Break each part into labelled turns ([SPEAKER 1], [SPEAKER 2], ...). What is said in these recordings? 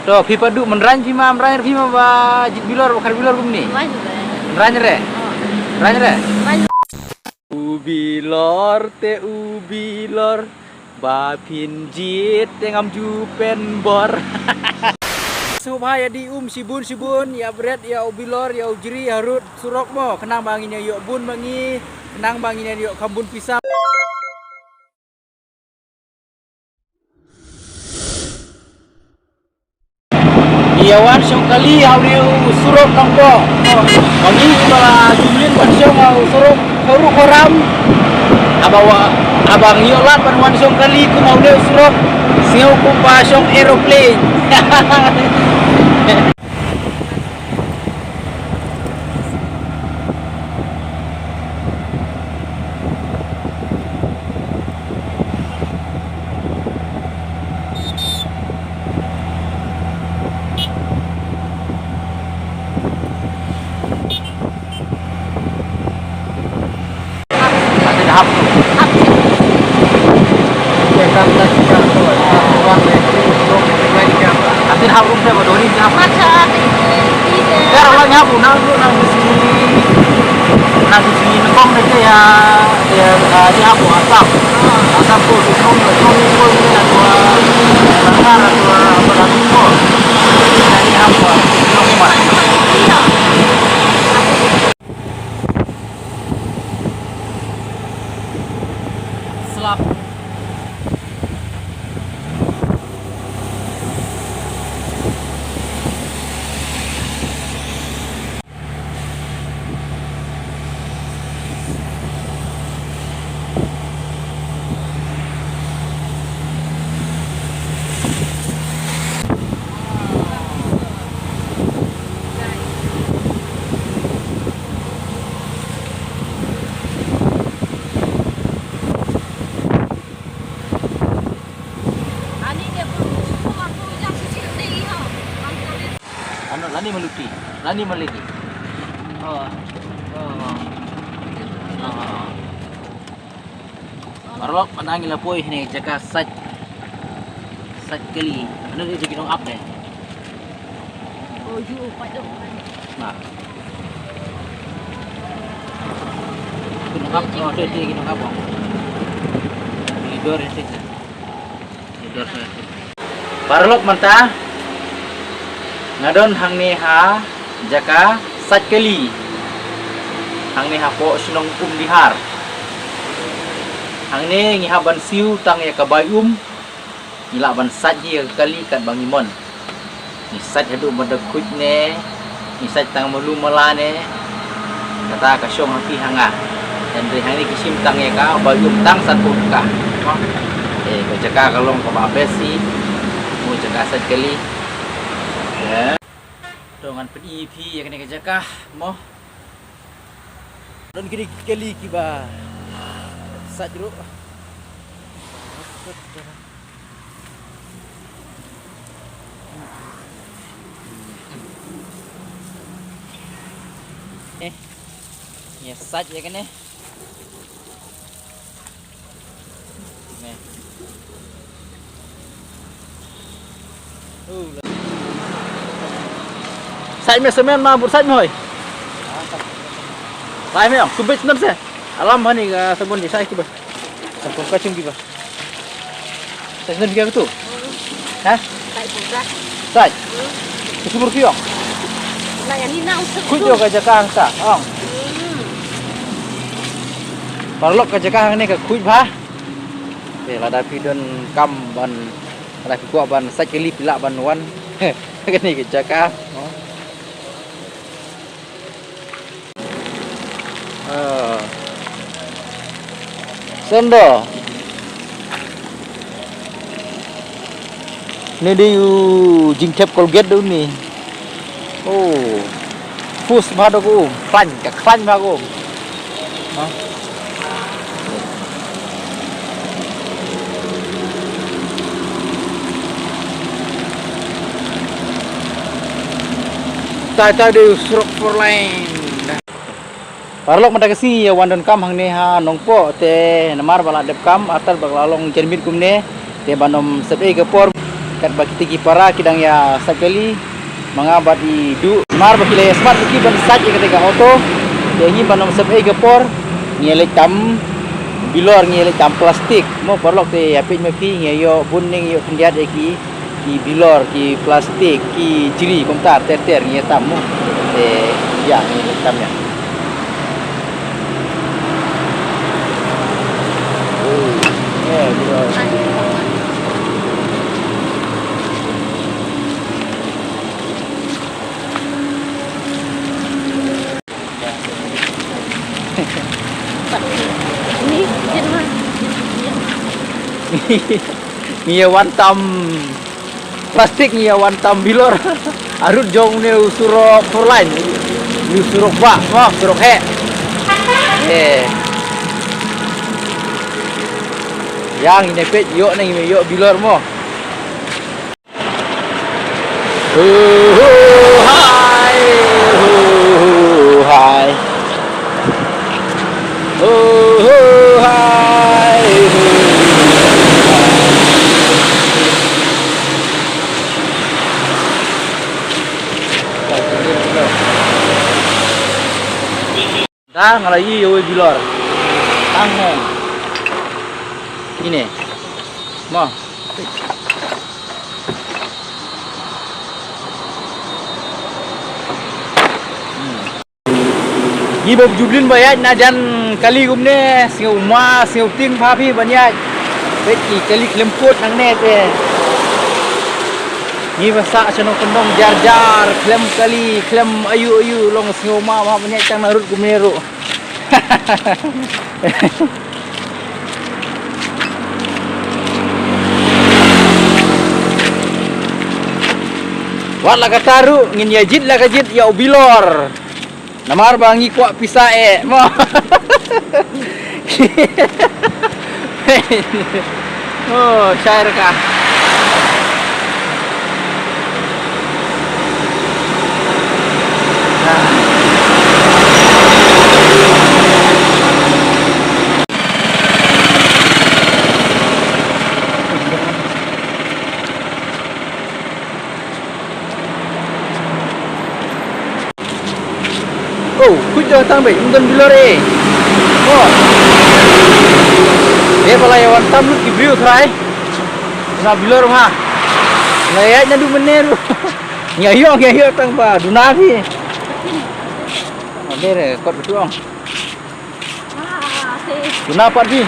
[SPEAKER 1] Tuh, pipa du meneran cima meneran cima ba jit bilor bakar bilor gumni. Meneran re. Meneran re. Ubilor te ubilor ba pinjit tengam jupen bor. Subhaya di sibun ya bret ya ubilor ya ujri harut surok mo kenang banginnya yuk bun bangi kenang banginnya yuk kambun pisang. Iyawan syong kali audio surok nangko. Bangi bala jumlin wan syong surok koru koram. Abang yolat pan wan syong kali ku audio surok siu ku pa syong aeroplane. Atin harum saya bodoh ini apa? Ya orang nyabu nang di sini nengkong mereka ya di aku asam tu sung ini atau sangar atau apa lagi pun ini apa sung mana? Selap. Lani maliki. Marlok panangil na po ini jaka sat kali. Ano dia jadi nong up deh?
[SPEAKER 2] Oh, you pada.
[SPEAKER 1] Nah. Nong up, oh dia jadi nong up. Lidor ini. Lidor saya. Marlok mantah. Ngadon hang neha jaka sat kali hang neha po sinong dihar hang ne ngihaban siu tang ya kabayum ngilaban sat dia kali kat bangimon ni sat hadu madakut ne ni sat tang melu melane kata ka syong haki hanga dan dari hang ni kisim tang ya ka bayum tang satu ka ko jaka kalong ka babesi mo jaka sat kali ya dengan EP yang kena kejakah moh dan kali kiba sat jeruk ya sat ya kan nih Sai me semen ma bur sai me hoy. Sai me ong subit nan se. Alam hani ga sabun di sai ki ba. Sabun kacung ki ba. Sai nan ki tu. Ha?
[SPEAKER 2] Sai pura.
[SPEAKER 1] Sai. Subur ki ong.
[SPEAKER 2] Lah yang ni nang se.
[SPEAKER 1] Ku jo ka jakang sa. Ong. Parlok ka jakang ni ka kuj ba. Lada pidon kam ban lada ku ban sai keli pila ban wan. Ka ni ka jakang. Sendo. Ni dia jingkep Colgate tu ni. Oh. Fus mah aku. Klan mah aku. Tai dia suruk for line. Parlok mata kasi wandon kam hang neha nongpo te namar bala dep kam atar baglalong cermit kumne te banom sebe ke por kat bagi tigi para kidang ya sakali mangabat di du mar bagi le smart bagi ban saj ketika auto dengi banom sep e gapor ngele tam bilor ngele tam plastik mo perlok te apit me pi ngeyo buning yo kendiat eki ki bilor ki plastik ki jiri komtar ter nge tam mo te ya ngele tamnya bilor
[SPEAKER 2] Ini jelas.
[SPEAKER 1] Ngia wantam plastik ngia wantam bilor arut jong ne usuro forline ni usuro ba mo usuro he yang ini pet yo nang yo bilor mo hai hai hai dah ngalai yo bilor tangan ini mau Ibu jublin bayat najan kali gumne sing uma sing tin phapi banyak beki kali lemput nang net ni basa chano kendong jar klem kali klem ayu long sing uma ma banyak tang narut gumne ro wat la kataru ngin yajid la kajid ya ubilor namar bangi kuak pisa mo oh cair kah oh, kujo tambah undan bilor oh, palayawan tamlut di view try, na bilor mah, layaknya du meneru, nyayo tang ba, dunafi, ada kot betuang, dunapat di,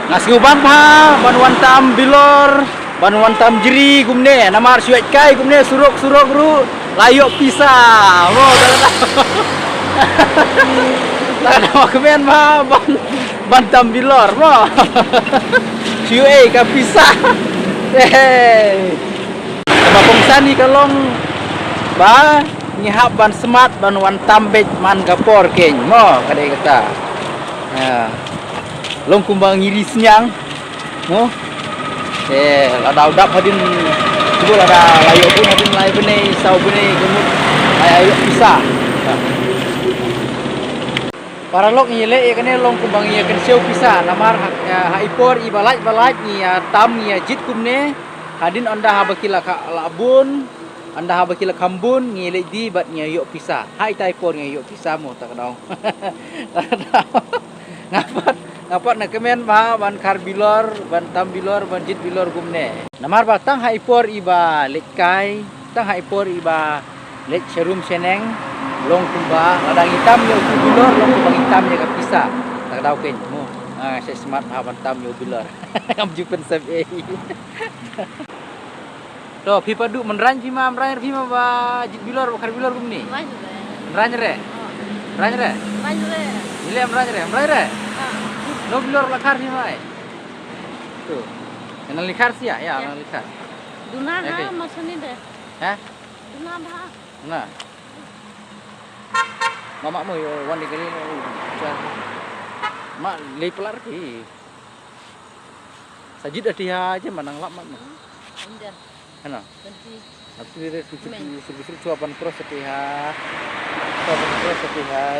[SPEAKER 1] nasi ubang pa, banuan tam bilor, banuan tam jeri gumne, namar suet kai gumne surok ru. Layok pisah, mo tak kemen mah bantam bilor mo, cuy ka pisah, bapongsan ni kalong ba ngihap ban smart ban wan tambej man gapor keng mo kadai kata, long kumbang ngiris nyang, mo, ada udap hadin. Cuba ada layok pun hadin lay bene sau bene gemut ayo pisah para lok ngile kene long kumbang ye ken seu pisah namar haipor i balaj ni tam ni jit kumne hadin anda habakila labun anda habakila kambun ngile di bat ni yo pisah hai taipor ni yo pisah mo tak dong ngapat nak kemen bah ban kar bilor ban tam bilor ban jit bilor gumne namar batang haipor iba lekai tang haipor iba lek serum seneng long kumba ladang hitam yo bilor long kumbang hitam ya kapisa tak dau ken mo saya smart bah ban tam yo bilor am jupen sab to pi padu menran pi ma ba jit bilor kar bilor gumne menran re ile menran re lo bilor lakar ni mai tu enal likar sia ya enal likar
[SPEAKER 2] Duna ha masani deh
[SPEAKER 1] ha
[SPEAKER 2] duna bah
[SPEAKER 1] nah mama mo yo wan digani mak lei pelar ki sajid atia aja manang lap mak
[SPEAKER 2] Indah
[SPEAKER 1] ana
[SPEAKER 2] ganti
[SPEAKER 1] aku dire susu cuapan pro setiha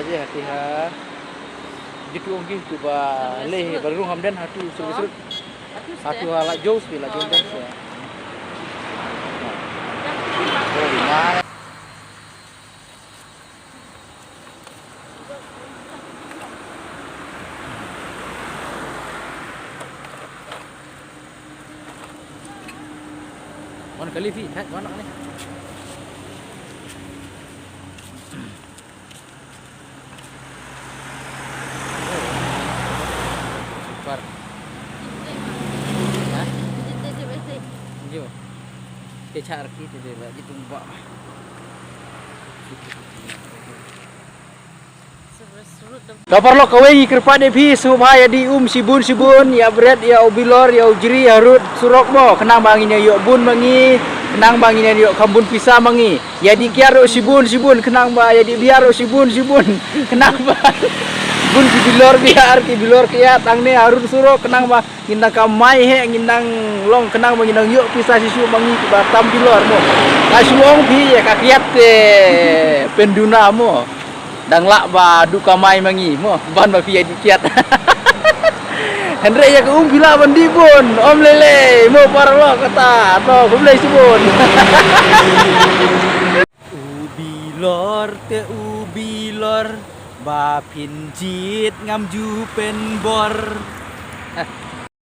[SPEAKER 1] aja hatiha gitu onggi coba leh baru hamdan hatu surut
[SPEAKER 2] bagus
[SPEAKER 1] Satu
[SPEAKER 2] deh.
[SPEAKER 1] ala jauh sih lah jauh ya. Oh, gimana? Mana kali Vi? Mana ni? Super. Hah? Jo. Kecar kita dia lagi tumbak.
[SPEAKER 2] Seru-seru tuh.
[SPEAKER 1] Kapar lo kawengi kerpade pi semua ya di sibun ya berat ya ubilor ya ujri ya rut surok mo kenang bangin ya yuk bun mangi kenang bangin ya yuk kambun pisah mangi ya di kiaro sibun kenang ba ya di biaro sibun kenang ba bun ki bilor kia tang ne harut surok kenang ba ngindang kamai he ngindang long kenang ba ngindang yuk pisah sisu mangi ki batam bilor mo kasuong pi ya kakiat penduna mo dang lak ba duka mai mangi mo ban ba pia dikiat Hendra ya ke bila bandi pun om lele mo parlo kata to gulai subun ubilor te ubilor ba pinjit ngam ju pen bor